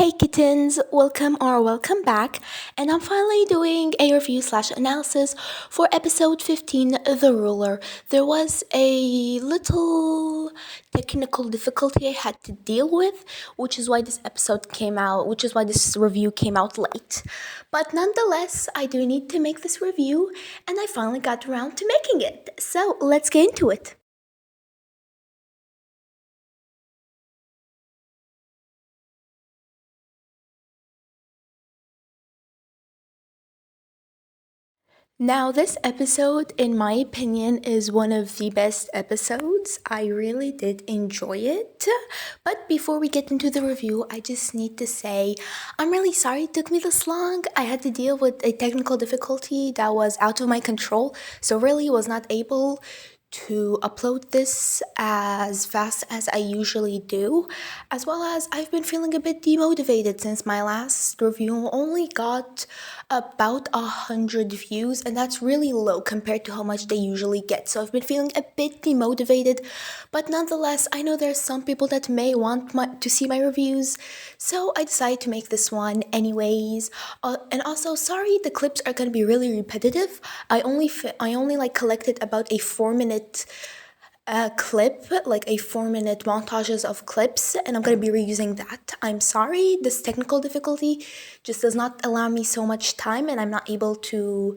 Hey kittens, welcome back, and I'm finally doing a review slash analysis for episode 15, The Ruler. There was a little technical difficulty I had to deal with, which is why this review came out late. But nonetheless, I do need to make this review, and I finally got around to making it. So let's get into it. Now, this episode, in my opinion, is one of the best episodes. I really did enjoy it. But before we get into the review, I just need to say I'm really sorry it took me this long. I had to deal with a technical difficulty that was out of my control, so really was not able to upload this as fast as I usually do, as well as I've been feeling a bit demotivated since my last review only got about 100 views, and that's really low compared to how much they usually get. So I've been feeling a bit demotivated, but nonetheless, I know there's some people that may want to see my reviews, so I decided to make this one anyways. And also, sorry, the clips are gonna be really repetitive. I only like collected about a 4 minute clip, like a 4 minute montages of clips, and I'm gonna be reusing that. I'm sorry, this technical difficulty just does not allow me so much time, and I'm not able to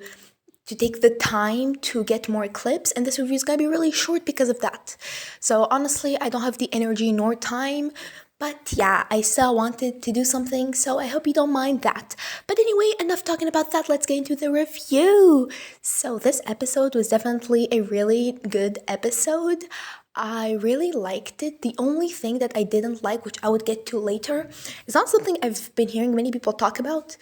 take the time to get more clips, and this review is gonna be really short because of that. So honestly, I don't have the energy nor time. But yeah, I still wanted to do something, so I hope you don't mind that. But anyway, enough talking about that, let's get into the review. So, this episode was definitely a really good episode. I really liked it. The only thing that I didn't like, which I would get to later, is not something I've been hearing many people talk about.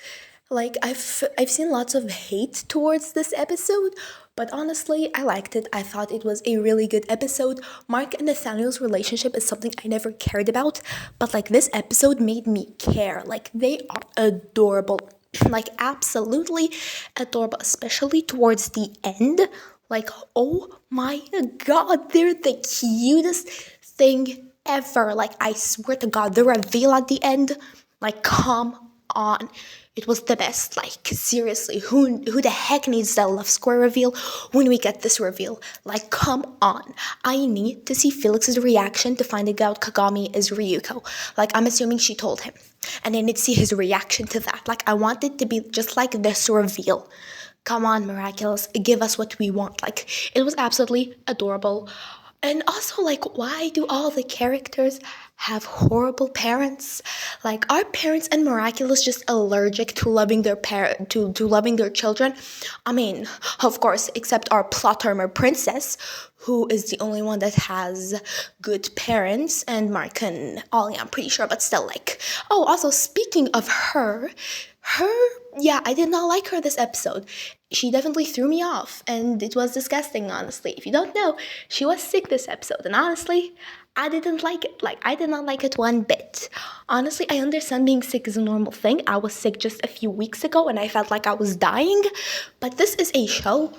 Like I've seen lots of hate towards this episode, but honestly, I liked it. I thought it was a really good episode. Mark and Nathaniel's relationship is something I never cared about, but like this episode made me care. Like they are adorable. Like absolutely adorable, especially towards the end. Like, oh my god, they're the cutest thing ever. Like I swear to god, the reveal at the end, like come on. It was the best. Like seriously, who the heck needs that Love Square reveal when we get this reveal? Like come on. I need to see Felix's reaction to finding out Kagami is Ryuko. Like I'm assuming she told him. And I need to see his reaction to that. Like I want it to be just like this reveal. Come on, Miraculous, give us what we want. Like it was absolutely adorable. And also, like, why do all the characters have horrible parents? Like, are parents and Miraculous just allergic to loving their to loving their children? I mean, of course, except our plot armor princess, who is the only one that has good parents, and Mark and Ollie, I'm pretty sure, but still, like. Oh, also, speaking of her, yeah, I did not like her this episode. She definitely threw me off, and it was disgusting, honestly. If you don't know, she was sick this episode, and honestly, I didn't like it. Like, I did not like it one bit. Honestly, I understand being sick is a normal thing. I was sick just a few weeks ago, and I felt like I was dying, but this is a show.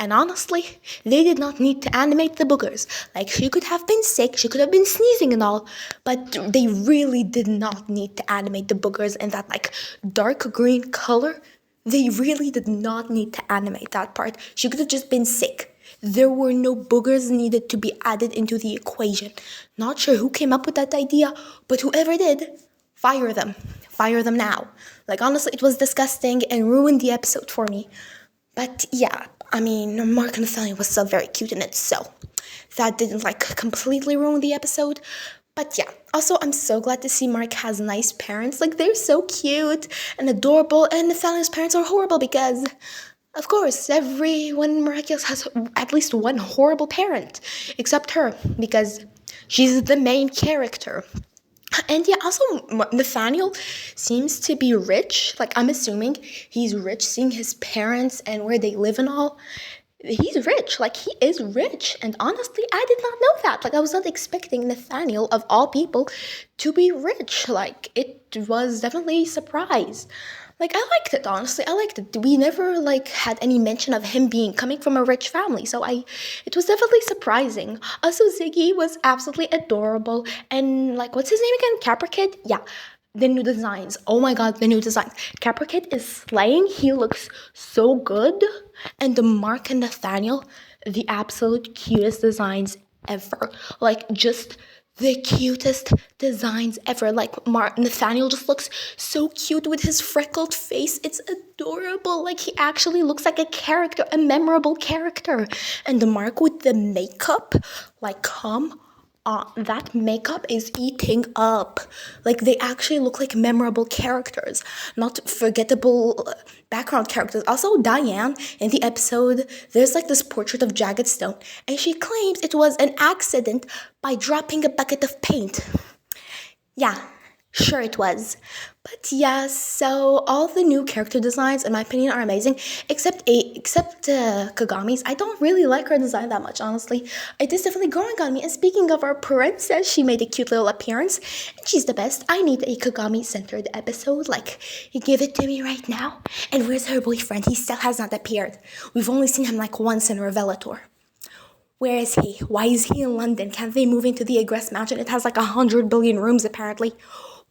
And honestly, they did not need to animate the boogers. Like, she could have been sick, she could have been sneezing and all, but they really did not need to animate the boogers in that, like, dark green color. They really did not need to animate that part. She could have just been sick. There were no boogers needed to be added into the equation. Not sure who came up with that idea, but whoever did, fire them. Fire them now. Like, honestly, it was disgusting and ruined the episode for me. But yeah, I mean, Mark and Nathaniel was still very cute in it, so that didn't like completely ruin the episode. But yeah, also I'm so glad to see Mark has nice parents. Like they're so cute and adorable, and Nathaniel's parents are horrible because, of course, everyone Miraculous has at least one horrible parent, except her because she's the main character. And yeah, also Nathaniel seems to be rich. Like I'm assuming he's rich, seeing his parents and where they live and all. He's rich. Like he is rich. And honestly, I did not know that. Like I was not expecting Nathaniel of all people to be rich. Like it was definitely a surprise. Like I liked it, honestly. I liked it. We never like had any mention of him being coming from a rich family. So it was definitely surprising. Also Ziggy was absolutely adorable. And like what's his name again? Capra Kid? Yeah. the new designs. Oh my god, the new designs. Capricorn is slaying. He looks so good. And the Mark and Nathaniel, the absolute cutest designs ever. Like, just the cutest designs ever. Like, Nathaniel just looks so cute with his freckled face. It's adorable. Like, he actually looks like a character, a memorable character. And the Mark with the makeup, like, come that makeup is eating up. Like, they actually look like memorable characters, not forgettable background characters. Also, Diane, in the episode, there's like this portrait of Jagged Stone, and she claims it was an accident by dropping a bucket of paint. Yeah, sure it was. But yeah, so all the new character designs, in my opinion, are amazing. Except Kagami's. I don't really like her design that much, honestly. It is definitely growing on me. And speaking of our princess, she made a cute little appearance, and she's the best. I need a Kagami-centered episode. Like, you give it to me right now. And where's her boyfriend? He still has not appeared. We've only seen him like once in Revelator. Where is he? Why is he in London? Can't they move into the Egress Mansion? It has like 100 billion rooms apparently.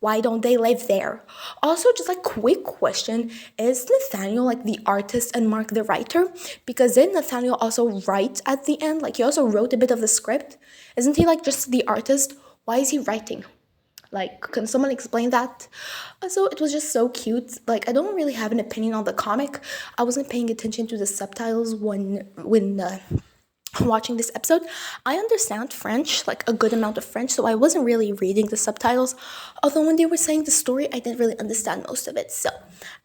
Why don't they live there? Also, just like quick question, is Nathaniel like the artist and Mark the writer? Because then Nathaniel also writes at the end, like he also wrote a bit of the script. Isn't he like just the artist? Why is he writing? Like, can someone explain that? Also, it was just so cute. Like, I don't really have an opinion on the comic. I wasn't paying attention to the subtitles when watching this episode. I understand French, like a good amount of French, so I wasn't really reading the subtitles. Although when they were saying the story, I didn't really understand most of it, so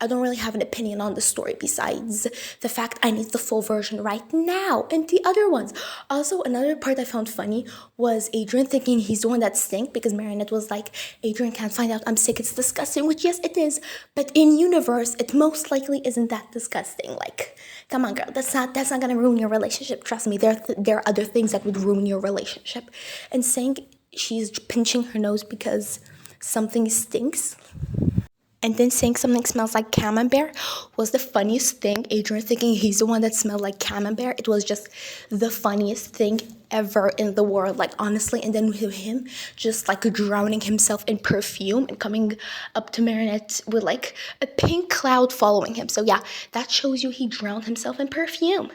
I don't really have an opinion on the story besides the fact I need the full version right now and the other ones. Also, another part I found funny was Adrian thinking he's the one that stink because Marinette was like, Adrian can't find out I'm sick, it's disgusting, which yes, it is, but in universe, it most likely isn't that disgusting. Like, come on, girl, that's not gonna ruin your relationship. Trust me, there are other things that would ruin your relationship. And saying she's pinching her nose because something stinks, and then saying something smells like camembert was the funniest thing. Adrian thinking he's the one that smelled like camembert. It was just the funniest thing ever in the world, like honestly. And then with him just like drowning himself in perfume and coming up to Marinette with like a pink cloud following him. So yeah, that shows you he drowned himself in perfume.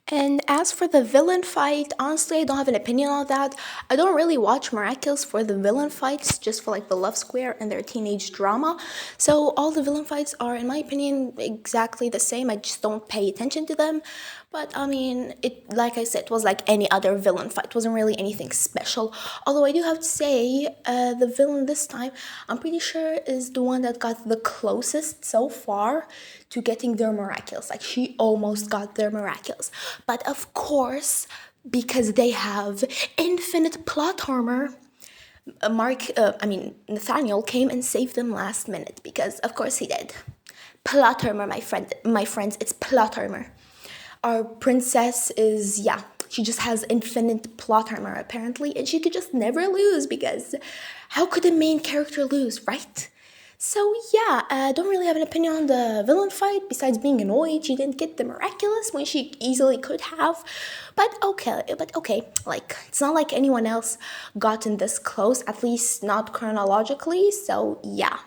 And as for the villain fight, honestly, I don't have an opinion on that. I don't really watch Miraculous for the villain fights, just for like the love square and their teenage drama. So all the villain fights are, in my opinion, exactly the same. I just don't pay attention to them. But I mean, it, like I said, was like any other villain fight. It wasn't really anything special. Although I do have to say, the villain this time, I'm pretty sure is the one that got the closest so far to getting their Miraculous. Like, she almost got their Miraculous. But of course, because they have infinite plot armor, Nathaniel came and saved them last minute, because of course he did. Plot armor, my friends, it's plot armor. Our princess is, yeah, she just has infinite plot armor apparently, and she could just never lose, because how could a main character lose, right? So yeah, I don't really have an opinion on the villain fight, besides being annoyed she didn't get the Miraculous when she easily could have. But okay, like, it's not like anyone else gotten this close, at least not chronologically, so yeah.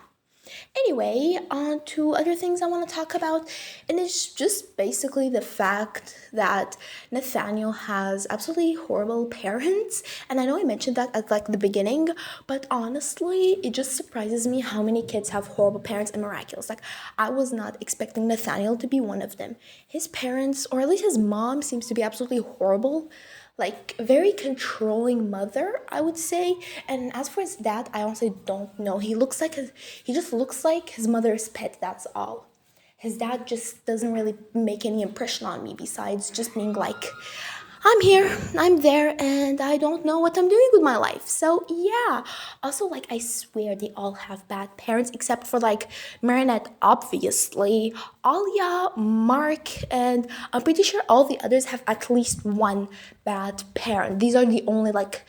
Anyway, on to other things I want to talk about, and it's just basically the fact that Nathaniel has absolutely horrible parents, and I know I mentioned that at like the beginning, but honestly, it just surprises me how many kids have horrible parents in Miraculous. Like, I was not expecting Nathaniel to be one of them. His parents, or at least his mom, seems to be absolutely horrible. Like, very controlling mother, I would say. And as for his dad, I honestly don't know. He just looks like his mother's pet, that's all. His dad just doesn't really make any impression on me, besides just being like, I'm here, I'm there, and I don't know what I'm doing with my life. So yeah. Also, like, I swear they all have bad parents, except for like Marinette, obviously, Alia, Mark, and I'm pretty sure all the others have at least one bad parent. These are the only like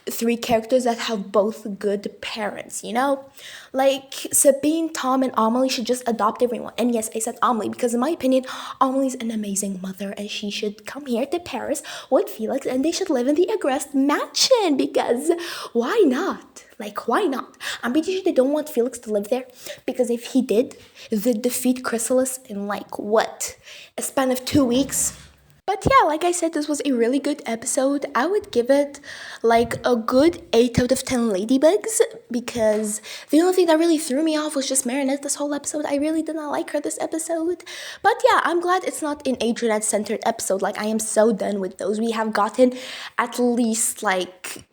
three characters that have both good parents, you know? Like Sabine, Tom, and Amelie should just adopt everyone. And yes, I said Amelie because in my opinion, Amelie's an amazing mother and she should come here to Paris with Felix and they should live in the Agreste mansion because why not? Like, why not? I'm pretty sure they don't want Felix to live there because if he did, they'd defeat Chrysalis in like what? A span of 2 weeks? But yeah, like I said, this was a really good episode. I would give it like a good 8 out of 10 ladybugs because the only thing that really threw me off was just Marinette this whole episode. I really did not like her this episode. But yeah, I'm glad it's not an Adrianette centered episode. Like, I am so done with those. We have gotten at least like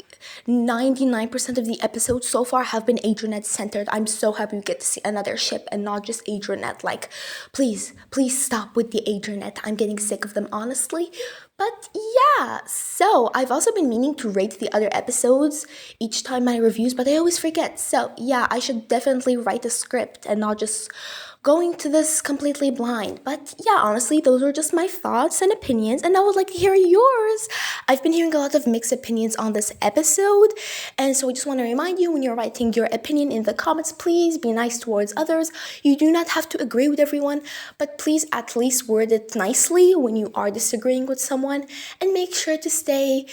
99% of the episodes so far have been Adrianette centered. I'm so happy we get to see another ship and not just Adrianette. Like, please stop with the Adrianette. I'm getting sick of them, honestly. But yeah, so I've also been meaning to rate the other episodes each time my reviews, but I always forget. So yeah, I should definitely write a script and not just going to this completely blind. But yeah, honestly, those were just my thoughts and opinions, and I would like to hear yours. I've been hearing a lot of mixed opinions on this episode, and so I just want to remind you when you're writing your opinion in the comments, please be nice towards others. You do not have to agree with everyone, but please at least word it nicely when you are disagreeing with someone, and make sure to stay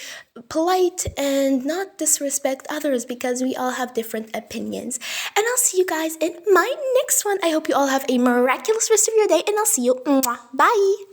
polite and not disrespect others because we all have different opinions. And I'll see you guys in my next one. I hope you all have a miraculous rest of your day, and I'll see you. Mwah. Bye.